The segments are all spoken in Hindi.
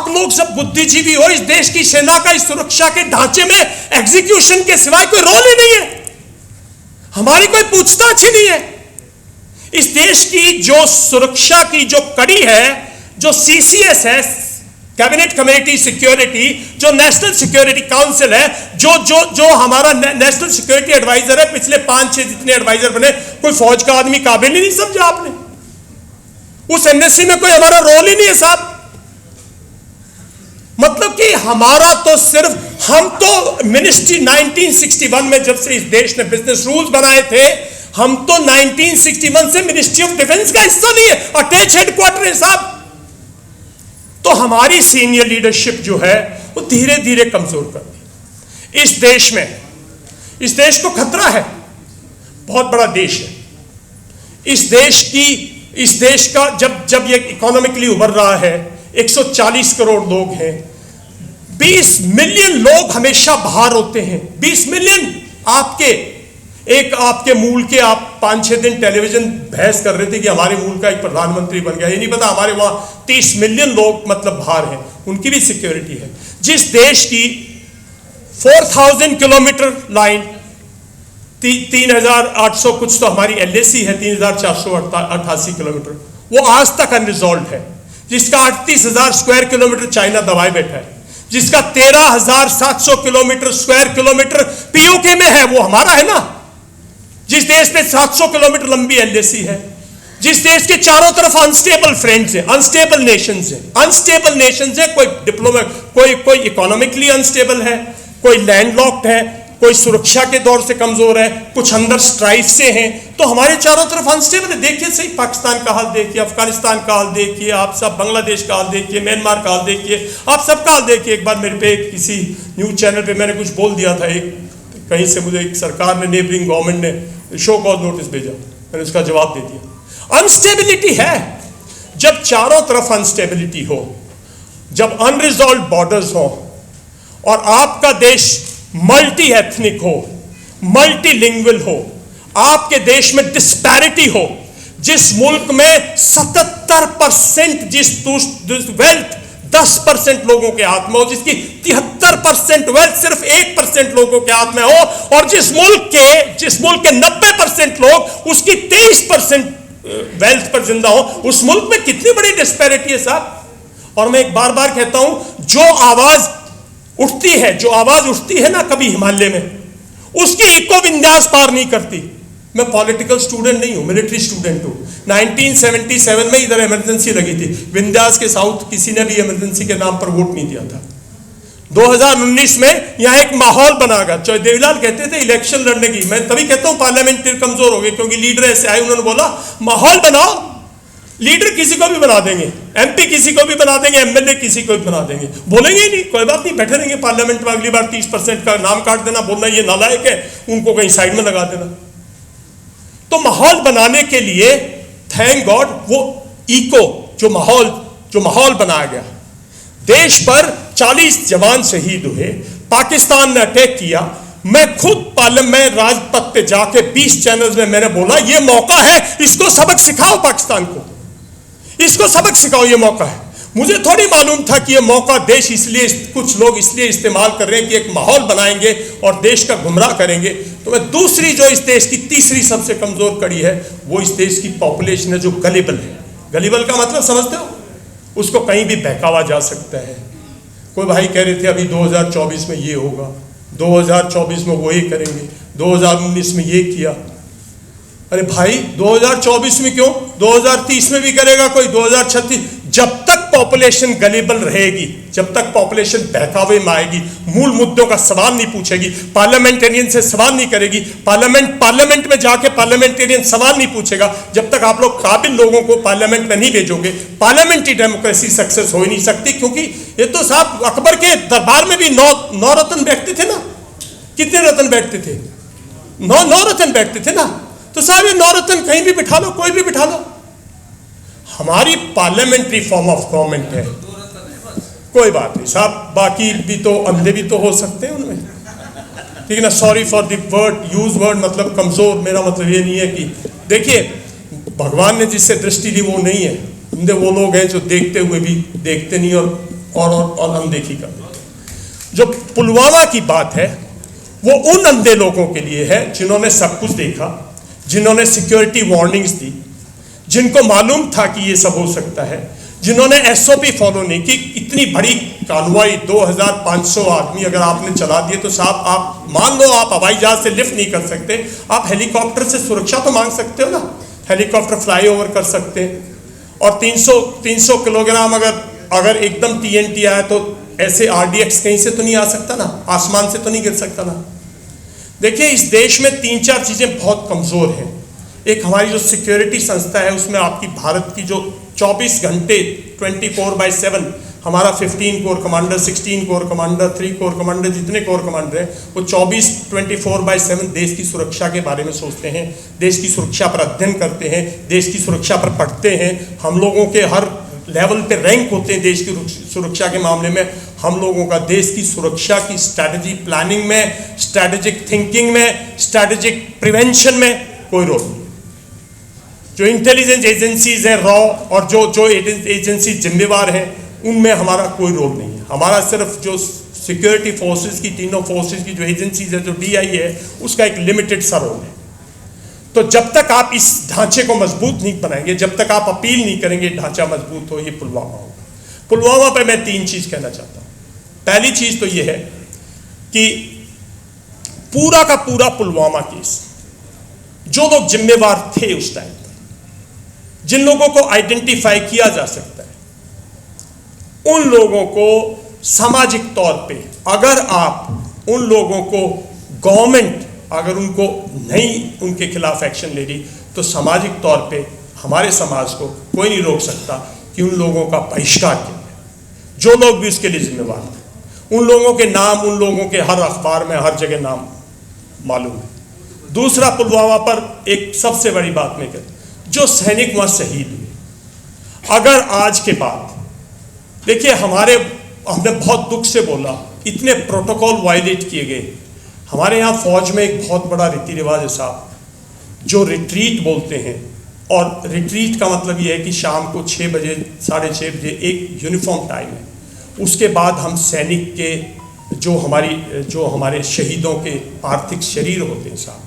आप लोग सब बुद्धिजीवी हो, इस देश की सेना का इस सुरक्षा के ढांचे में एग्जीक्यूशन के सिवाय कोई रोल ही नहीं है, हमारी कोई पूछताछ ही नहीं है। इस देश की जो सुरक्षा की जो कड़ी है, जो सीसीएस है, कैबिनेट कमेटी सिक्योरिटी, जो नेशनल सिक्योरिटी काउंसिल है, जो हमारा नेशनल सिक्योरिटी एडवाइजर है, पिछले 5-6 जितने एडवाइजर बने, कोई फौज का आदमी काबिल ही नहीं समझा आपने। उस एनएससी में कोई हमारा रोल ही नहीं है साहब। मतलब कि हमारा तो सिर्फ, हम तो मिनिस्ट्री 1961 में जब से इस देश ने बिजनेस रूल्स बनाए थे, हम तो 1961 से मिनिस्ट्री ऑफ डिफेंस का हिस्सा नहीं है, अटैच हेडक्वार्टर है साहब। तो हमारी सीनियर लीडरशिप जो है वो धीरे धीरे कमजोर कर दी। इस देश में, इस देश को खतरा है, बहुत बड़ा देश है। इस देश का जब ये इकोनॉमिकली उभर रहा है, 140 करोड़ लोग हैं, 20 मिलियन लोग हमेशा बाहर होते हैं। 20 मिलियन आपके मूल के, आप 5-6 दिन टेलीविजन बहस कर रहे थे कि हमारे मूल का एक प्रधानमंत्री बन गया, ये नहीं पता हमारे वहाँ 30 मिलियन लोग मतलब बाहर हैं, उनकी भी सिक्योरिटी है। जिस देश की 4000 किलोमीटर लाइन, 3800 कुछ तो हमारी एलएसी है, 3488 किलोमीटर, वो आज तक अनरिजॉल्व है। जिसका 38,000 स्क्वायर किलोमीटर चाइना दबाए बैठा है, जिसका 13,700 किलोमीटर स्क्वायर किलोमीटर पीओके में है, वो हमारा है ना। जिस देश में 700 किलोमीटर लंबी एलएसी है, जिस देश के चारों तरफ अनस्टेबल फ्रेंड्स हैं, अनस्टेबल नेशंस हैं, अनस्टेबल नेशंस हैं, कोई डिप्लोमेट, कोई इकोनॉमिकली अनस्टेबल है, कोई लैंडलॉक्ड है, कोई सुरक्षा के दौर से कमजोर है, कुछ अंदर स्ट्राइक से हैं, तो हमारे चारों तरफ अनस्टेबल है। देखिए सही, पाकिस्तान का हाल देखिए, अफगानिस्तान का हाल देखिए, आप सब बांग्लादेश का हाल देखिए, म्यांमार का हाल देखिए, आप सबका हाल देखिए। एक बार मेरे पे किसी न्यूज चैनल पे मैंने कुछ बोल दिया था, एक कहीं से मुझे एक सरकार ने, नेबरिंग गवर्नमेंट ने शो कॉज नोटिस भेजा, मैंने उसका जवाब दे दिया। अनस्टेबिलिटी है। जब चारों तरफ अनस्टेबिलिटी हो, जब अनरिजॉल्व बॉर्डर्स हो, और आपका देश मल्टी एथनिक हो, मल्टीलिंगुअल हो, आपके देश में डिस्पैरिटी हो, जिस मुल्क में 77% जिस वेल्थ 10% लोगों के हाथ में हो, जिसकी 73% वेल्थ सिर्फ 1% लोगों के हाथ में हो, और जिस मुल्क के 90% लोग उसकी 23% वेल्थ पर जिंदा हो, उस मुल्क में कितनी बड़ी डिस्पैरिटी है साहब। और मैं एक बार बार कहता हूं, जो आवाज उठती है ना कभी हिमालय में, उसकी इको विन्यास पार नहीं करती। मैं पॉलिटिकल स्टूडेंट नहीं हूं, मिलिट्री स्टूडेंट हूं। 1977 में इधर इमरजेंसी लगी थी, विंध्यास के साउथ किसी ने भी इमरजेंसी के नाम पर वोट नहीं दिया था। 2019 में यहां एक माहौल बनागा। चौधरी देवीलाल कहते थे इलेक्शन लड़ने की, मैं तभी कहता हूं पार्लियामेंट कमजोर हो गई, क्योंकि लीडर ऐसे आए, उन्होंने बोला माहौल बनाओ, लीडर किसी को भी बना देंगे, एमपी किसी को भी बना देंगे, एमएलए किसी को भी बना देंगे, बोलेंगे ही नहीं, कोई बात नहीं, बैठे रहेंगे पार्लियामेंट में, अगली बार 30% का नाम काट देना, बोलना ये नालायक है, उनको कहीं साइड में लगा देना। तो माहौल बनाने के लिए थैंक गॉड वो इको जो माहौल बनाया गया। देश पर 40 जवान शहीद हुए, पाकिस्तान ने अटैक किया। मैं खुद में राजपथ पे जाके 20 चैनल्स में मैंने बोला ये मौका है, इसको सबक सिखाओ, पाकिस्तान को इसको सबक सिखाओ, ये मौका है। मुझे थोड़ी मालूम था कि ये मौका देश इसलिए, कुछ लोग इसलिए इस्तेमाल कर रहे हैं कि एक माहौल बनाएंगे और देश का गुमराह करेंगे। तो मैं दूसरी जो इस देश की तीसरी सबसे कमजोर कड़ी है, वो इस देश की पॉपुलेशन है जो गलिबल है। गलिबल का मतलब समझते हो? उसको कहीं भी बहकावा जा सकता है। कोई भाई कह रहे थे अभी 2024 में ये होगा, 2024 में वो ये करेंगे, 2019 में ये किया। अरे भाई 2024 में क्यों, 2030 में भी करेगा कोई, 2036। जब तक पॉपुलेशन गलिबल रहेगी, जब तक पॉपुलेशन बहकावे में आएगी, मूल मुद्दों का सवाल नहीं पूछेगी, पार्लियामेंटेरियन से सवाल नहीं करेगी, पार्लियामेंट में जाके पार्लियामेंटेरियन सवाल नहीं पूछेगा, जब तक आप लोग काबिल लोगों को पार्लियामेंट में नहीं भेजोगे, पार्लियामेंट्री डेमोक्रेसी सक्सेस हो ही नहीं सकती। क्योंकि ये तो साहब अकबर के दरबार में भी नौ रत्न बैठते थे ना, कितने रत्न बैठते थे? नौ रत्न बैठते थे ना। तो साहब ये 9 रत्न कहीं भी बिठा लो, कोई भी बिठा लो। हमारी पार्लियामेंट्री फॉर्म ऑफ गवर्नमेंट है, कोई बात नहीं साहब, बाकी भी तो अंधे भी तो हो सकते हैं उनमें, ठीक है ना। सॉरी फॉर द वर्ड मतलब कमजोर, मेरा मतलब ये नहीं है कि, देखिए भगवान ने जिससे दृष्टि दी वो नहीं है, वो लोग हैं जो देखते हुए भी देखते नहीं और और अनदेखी कर देते हैं। जो पुलवामा की बात है वो उन अंधे लोगों के लिए है जिन्होंने सब कुछ देखा, जिन्होंने सिक्योरिटी वार्निंग्स दी, जिनको मालूम था कि ये सब हो सकता है, जिन्होंने एसओपी फॉलो नहीं की। इतनी बड़ी कानवाई 2500 आदमी अगर आपने चला दिए तो साहब आप मान लो आप हवाई जहाज से लिफ्ट नहीं कर सकते, आप हेलीकॉप्टर से सुरक्षा तो मांग सकते हो ना, हेलीकॉप्टर फ्लाईओवर कर सकते हैं। और 300 किलोग्राम अगर एकदम टीएनटी आया तो ऐसे आरडीएक्स कहीं से तो नहीं आ सकता ना, आसमान से तो नहीं गिर सकता ना। देखिए इस देश में 3-4 चीजें बहुत कमजोर हैं। एक हमारी जो सिक्योरिटी संस्था है उसमें आपकी भारत की जो 24 घंटे 24/7 हमारा 15 core commander, 16 core commander, 3 core commander, जितने कोर कमांडर हैं वो 24/7 देश की सुरक्षा के बारे में सोचते हैं, देश की सुरक्षा पर अध्ययन करते हैं, देश की सुरक्षा पर पढ़ते हैं। हम लोगों के हर लेवल पे रैंक होते हैं देश की सुरक्षा के मामले में। हम लोगों का देश की सुरक्षा की स्ट्रैटेजी प्लानिंग में, स्ट्रैटेजिक थिंकिंग में, स्ट्रैटेजिक प्रिवेंशन में कोई रोल नहीं। जो इंटेलिजेंस एजेंसीज हैं रॉ और जो एजेंसी जिम्मेवार हैं उनमें हमारा कोई रोल नहीं है। हमारा सिर्फ जो सिक्योरिटी फोर्सेस की, तीनों फोर्सेस की जो एजेंसीज है, जो डीआई है, उसका एक लिमिटेड सा रोल है। तो जब तक आप इस ढांचे को मजबूत नहीं बनाएंगे, जब तक आप अपील नहीं करेंगे ढांचा मजबूत हो, ये पुलवामा होगा। पुलवामा पे मैं 3 चीज कहना चाहता हूं। पहली चीज तो ये है कि पूरा का पूरा पुलवामा केस, जो लोग जिम्मेवार थे उस टाइम पर, जिन लोगों को आइडेंटिफाई किया जा सकता है, उन लोगों को सामाजिक तौर पे अगर आप उन लोगों को गवर्नमेंट अगर उनको नहीं उनके खिलाफ एक्शन ले रही तो सामाजिक तौर पे हमारे समाज को कोई नहीं रोक सकता कि उन लोगों का बहिष्कार किया जाए। जो लोग भी उसके लिए जिम्मेवार थे, उन लोगों के नाम, उन लोगों के हर अखबार में हर जगह नाम मालूम है। दूसरा, पुलवामा पर एक सबसे बड़ी बात मैं कहता, जो सैनिक वहां शहीद हुए, अगर आज के बाद देखिए हमने बहुत दुख से बोला, इतने प्रोटोकॉल वायलेट किए गए। हमारे यहाँ फौज में एक बहुत बड़ा रीति रिवाज है साहब, जो रिट्रीट बोलते हैं। और रिट्रीट का मतलब ये है कि शाम को 6 बजे 6:30 बजे एक यूनिफॉर्म टाइम है, उसके बाद हम सैनिक के जो हमारे शहीदों के पार्थिव शरीर होते हैं साहब,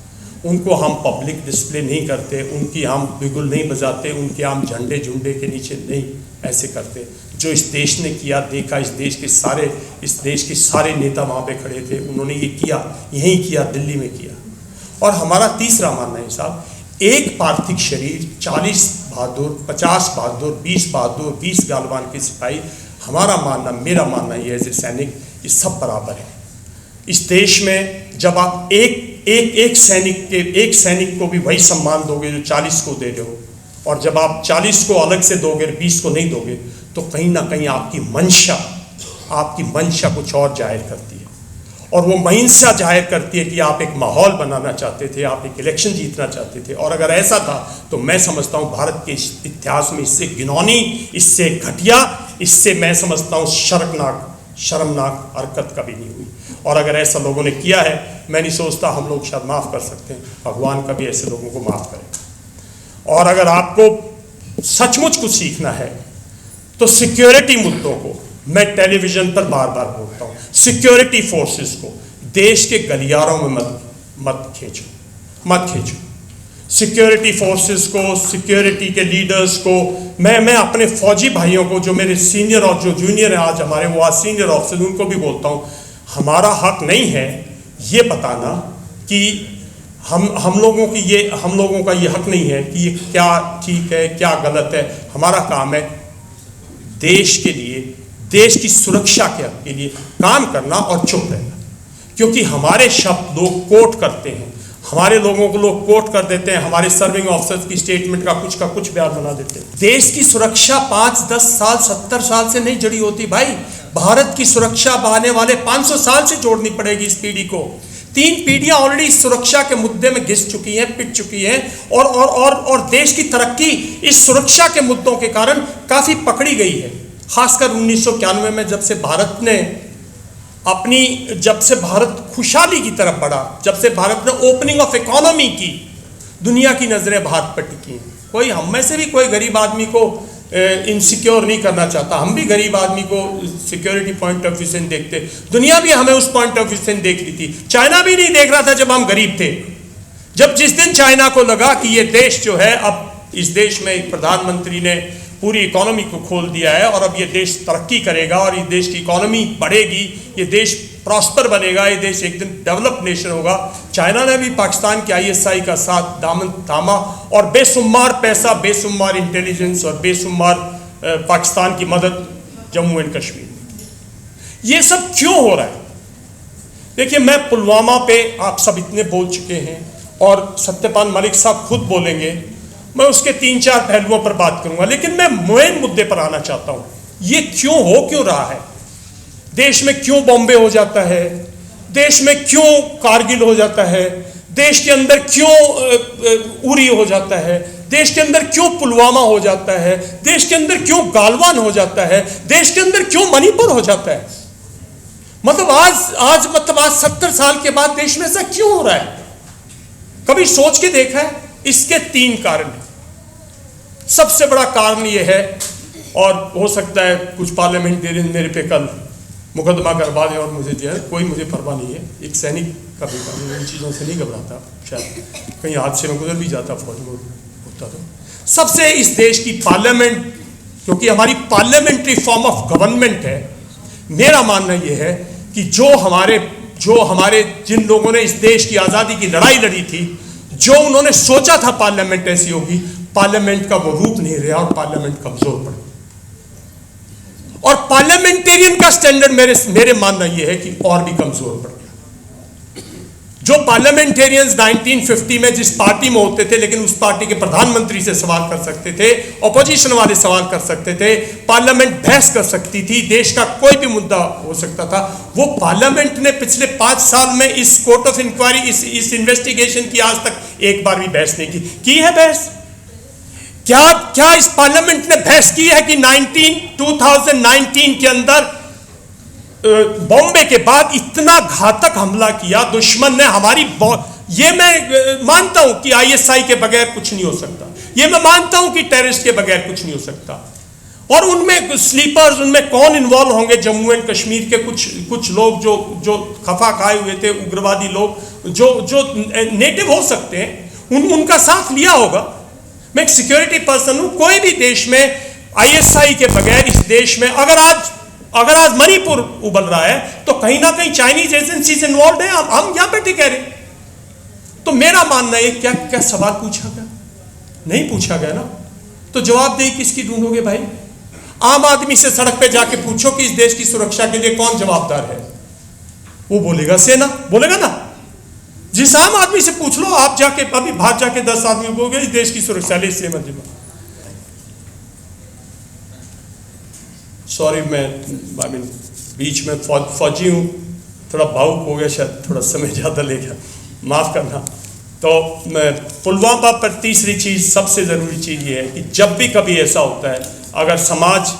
उनको हम पब्लिक डिस्प्ले नहीं करते, उनकी हम बिगुल नहीं बजाते, उनके हम झंडे झुंडे के नीचे नहीं ऐसे करते। जो इस देश ने किया देखा, इस देश के सारे नेता वहाँ पे खड़े थे, उन्होंने ये किया, यहीं किया, दिल्ली में किया। और हमारा तीसरा मानना है साहब, एक पार्थिव शरीर 40 बहादुर, 50 बहादुर, 20 बहादुर, 20 गालवान के सिपाही, हमारा मानना, मेरा मानना ये एज ए सैनिक, ये सब बराबर है। इस देश में जब आप एक सैनिक को भी वही सम्मान दोगे जो 40 को दे रहे हो, और जब आप 40 को अलग से दोगे, 20 को नहीं दोगे, तो कहीं ना कहीं आपकी मंशा कुछ और जाहिर करती है। और वो महिंसा जाहिर करती है कि आप एक माहौल बनाना चाहते थे, आप एक इलेक्शन जीतना चाहते थे। और अगर ऐसा था तो मैं समझता हूँ भारत के इतिहास में इससे घिनौनी, इससे घटिया, इससे मैं समझता हूँ शर्मनाक हरकत कभी नहीं हुई। और अगर ऐसा लोगों ने किया है, मैं नहीं सोचता हम लोग शायद माफ़ कर सकते हैं, भगवान कभी ऐसे लोगों को माफ़ करेगा। और अगर आपको सचमुच कुछ सीखना है तो सिक्योरिटी मुद्दों को मैं टेलीविज़न पर बार बार बोलता हूँ, सिक्योरिटी फोर्सेस को देश के गलियारों में मत खींचो। सिक्योरिटी फोर्सेस को, सिक्योरिटी के लीडर्स को, मैं अपने फौजी भाइयों को, जो मेरे सीनियर और जो जूनियर हैं आज हमारे, वो आज सीनियर ऑफिसर, उनको भी बोलता हूँ, हमारा हक नहीं है ये बताना कि हम लोगों का ये हक नहीं है कि ये क्या ठीक है क्या गलत है। हमारा काम है देश के लिए, देश की सुरक्षा के लिए काम करना और चुप रहना। क्योंकि हमारे शब्द लोग कोट करते हैं, हमारे लोगों को लोग कोट कर देते हैं, हमारे सर्विंग ऑफिसर्स की स्टेटमेंट का कुछ बयान बना देते हैं। देश की सुरक्षा 5, 10 साल, 70 साल से नहीं जुड़ी होती भाई। भारत की सुरक्षा आने वाले 500 साल से जोड़नी पड़ेगी इस पीढ़ी को। 3 पीढ़ियां ऑलरेडी सुरक्षा के मुद्दे में घिस चुकी हैं, पिट चुकी हैं, और देश की तरक्की इस सुरक्षा के मुद्दों के कारण काफी पकड़ी गई है। खासकर 1991 में जब से भारत खुशहाली की तरफ बढ़ा, जब से भारत ने ओपनिंग ऑफ इकोनॉमी की, दुनिया की नजरें भारत पर टिकी। कोई हम में से भी कोई गरीब आदमी को इनसिक्योर नहीं करना चाहता। हम भी गरीब आदमी को सिक्योरिटी पॉइंट ऑफ व्यू से देखते, दुनिया भी हमें उस पॉइंट ऑफ व्यू से देख रही थी। चाइना भी नहीं देख रहा था जब हम गरीब थे। जब जिस दिन चाइना को लगा कि ये देश जो है, अब इस देश में एक प्रधानमंत्री ने पूरी इकोनॉमी को खोल दिया है और अब ये देश तरक्की करेगा और ये देश की इकोनॉमी बढ़ेगी, ये देश प्रॉस्पर बनेगा, ये देश एक दिन डेवलप नेशन होगा। चाइना ने भी पाकिस्तान के आईएसआई का साथ दामन थामा और बेशुमार पैसा, बेशुमार इंटेलिजेंस और बेशुमार पाकिस्तान की मदद जम्मू एंड कश्मीर में। ये सब क्यों हो रहा है? देखिए, मैं पुलवामा पे आप सब इतने बोल चुके हैं और सत्यपाल मलिक साहब खुद बोलेंगे, मैं उसके 3-4 पहलुओं पर बात करूंगा, लेकिन मैं मेन मुद्दे पर आना चाहता हूं। ये क्यों रहा है? देश में क्यों बॉम्बे हो जाता है? देश में क्यों कारगिल हो जाता है? देश के अंदर क्यों उरी हो जाता है? देश के अंदर क्यों पुलवामा हो जाता है? देश के अंदर क्यों गालवान हो जाता है? देश के अंदर क्यों मणिपुर हो जाता है? मतलब आज 70 साल के बाद देश में ऐसा क्यों हो रहा है? कभी सोच के देखा है? इसके 3 कारण हैं। सबसे बड़ा कारण यह है, और हो सकता है कुछ पार्लियामेंटेरियन मेरे पे कल मुकदमा करवा दें और मुझे जो है, कोई मुझे परवाह नहीं है, एक सैनिक का बेटा, मैं इन चीज़ों से नहीं घबराता, शायद कहीं हादसे में गुजर भी जाता, फौज में होता। तो सबसे इस देश की पार्लियामेंट, क्योंकि हमारी पार्लियामेंट्री फॉर्म ऑफ गवर्नमेंट है, मेरा मानना यह है कि जो हमारे जिन लोगों ने इस देश की आज़ादी की लड़ाई लड़ी थी, जो उन्होंने सोचा था पार्लियामेंट ऐसी होगी, पार्लियामेंट का वो रूप नहीं रहा और पार्लियामेंट कमजोर पड़ गई। और पार्लियामेंटेरियन का स्टैंडर्ड मेरे मानना यह है कि और भी कमजोर पड़ गया। जो पार्लियामेंटेरियंस 1950 में जिस पार्टी में होते थे, लेकिन उस पार्टी के प्रधानमंत्री से सवाल कर सकते थे, ऑपोजिशन वाले सवाल कर सकते थे, पार्लियामेंट बहस कर सकती थी, देश का कोई भी मुद्दा हो सकता था, वो पार्लियामेंट ने पिछले 5 साल में इस कोर्ट ऑफ इंक्वायरी, इस इन्वेस्टिगेशन की आज तक एक बार भी बहस नहीं की है बहस? क्या इस पार्लियामेंट ने बहस की है कि 2019 के अंदर बॉम्बे के बाद इतना घातक हमला किया दुश्मन ने हमारी? ये मैं मानता हूं कि आईएसआई के बगैर कुछ नहीं हो सकता, ये मैं मानता हूं कि टेररिस्ट के बगैर कुछ नहीं हो सकता, और उनमें स्लीपर्स, उनमें कौन इन्वॉल्व होंगे? जम्मू एंड कश्मीर के कुछ लोग जो खफा खाए हुए थे, उग्रवादी लोग जो नेटिव हो सकते हैं, उनका साथ लिया होगा। मैं एक सिक्योरिटी पर्सन हूं, कोई भी देश में आईएसआई के बगैर इस देश में अगर आज मणिपुर उबल रहा है तो कहीं ना कहीं चाइनीज एजेंसीज इन्वॉल्व है, हम यहां बैठे कह रहे। तो मेरा मानना है, क्या सवाल पूछा गया? नहीं पूछा गया ना, तो जवाबदेही किसकी ढूंढोगे भाई? आम आदमी से सड़क पे जाके पूछो कि इस देश की सुरक्षा के लिए कौन जवाबदार है, वो बोलेगा सेना, बोलेगा ना। जिस आम आदमी से पूछ लो, आप जाके अभी बाहर जाके 10 आदमी बोलोगे इस देश की सुरक्षा लिए सेना जिम्मेदार। सॉरी, मैं बीच में फौजी हूँ, थोड़ा भावुक हो गया, शायद थोड़ा समय ज़्यादा ले गया, माफ़ करना। तो मैं पुलवामा पर तीसरी चीज़, सबसे ज़रूरी चीज़ ये है कि जब भी कभी ऐसा होता है, अगर समाज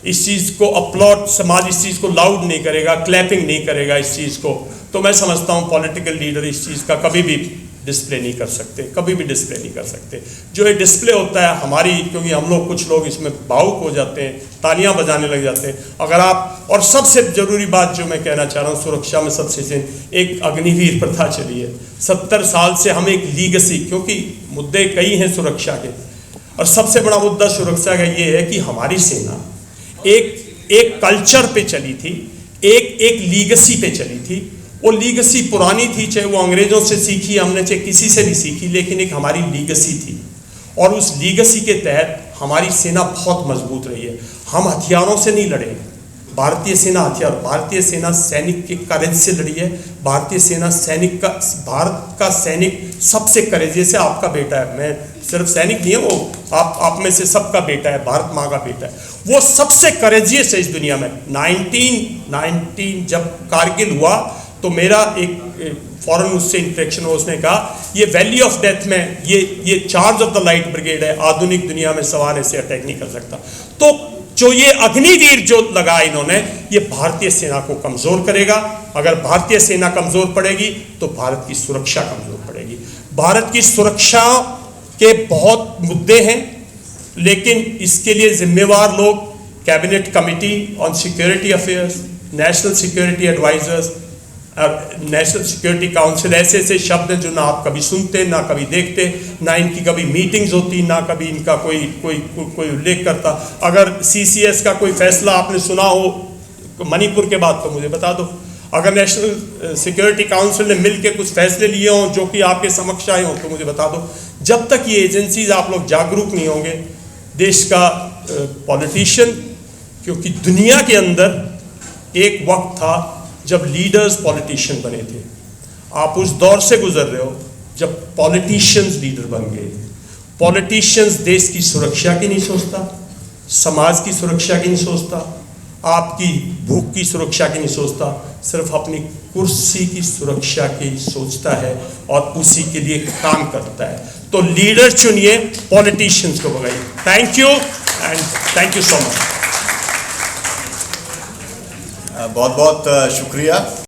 इस चीज़ को अपलॉड, समाज इस चीज़ को लाउड नहीं करेगा, क्लैपिंग नहीं करेगा इस चीज़ को, तो मैं समझता हूँ पॉलिटिकल लीडर इस चीज़ का कभी भी डिस्प्ले नहीं कर सकते, कभी भी डिस्प्ले नहीं कर सकते। जो ये डिस्प्ले होता है हमारी, क्योंकि हम लोग कुछ लोग इसमें भावुक हो जाते हैं, तालियां बजाने लग जाते हैं। अगर आप, और सबसे ज़रूरी बात जो मैं कहना चाह रहा हूँ, सुरक्षा में सबसे एक अग्निवीर प्रथा चली है 70 साल से। हम एक लीगसी, क्योंकि मुद्दे कई हैं सुरक्षा के, और सबसे बड़ा मुद्दा सुरक्षा का ये है कि हमारी सेना एक कल्चर पे चली थी, एक लीगसी पे चली थी। वो लीगसी पुरानी थी, चाहे वो अंग्रेज़ों से सीखी हमने, चाहे किसी से भी सीखी, लेकिन एक हमारी लीगसी थी, और उस लीगसी के तहत हमारी सेना बहुत मजबूत रही है। हम हथियारों से नहीं लड़े, भारतीय सेना सैनिक के करेज से लड़ी है। भारतीय सेना भारत का सैनिक सबसे करेज, जैसे आपका बेटा है, मैं सिर्फ सैनिक नहीं है, वो आप में से सबका बेटा है, भारत माँ का बेटा है, वो सबसे करेजियस है इस दुनिया में। 1919 जब कारगिल हुआ तो मेरा एक फॉरेन उससे इंटरेक्शन हुआ, उसने कहा ये वैली ऑफ डेथ में ये charge of the light brigade है, आधुनिक दुनिया में सवार ऐसे अटैक नहीं कर सकता। तो जो ये अग्निवीर जो लगा इन्होंने, ये भारतीय सेना को कमज़ोर करेगा। अगर भारतीय सेना कमज़ोर पड़ेगी तो भारत की सुरक्षा कमज़ोर पड़ेगी। भारत की सुरक्षा के बहुत मुद्दे हैं, लेकिन इसके लिए जिम्मेवार लोग cabinet committee on security affairs, national security advisers, national security council, ऐसे ऐसे शब्द हैं जो ना आप कभी सुनते ना कभी देखते, ना इनकी कभी मीटिंग्स होती, ना कभी इनका कोई उल्लेख करता। अगर CCS का कोई फैसला आपने सुना हो मणिपुर के बाद तो मुझे बता दो। अगर नेशनल सिक्योरिटी काउंसिल ने मिलकर कुछ फैसले लिए हों जो कि आपके समक्ष आए हों तो मुझे बता दो। जब तक ये एजेंसीज आप लोग जागरूक नहीं होंगे, देश का पॉलिटिशियन, क्योंकि दुनिया के अंदर एक वक्त था जब लीडर्स पॉलिटिशियन बने थे, आप उस दौर से गुजर रहे हो जब पॉलिटिशियंस लीडर बन गए। पॉलिटिशियंस देश की सुरक्षा की नहीं सोचता, समाज की सुरक्षा की नहीं सोचता, आपकी भूख की सुरक्षा की नहीं सोचता, सिर्फ अपनी कुर्सी की सुरक्षा की सोचता है और उसी के लिए काम करता है। तो लीडर चुनिए, पॉलिटिशियंस को भगाइए। Thank you and thank you so much. बहुत बहुत शुक्रिया।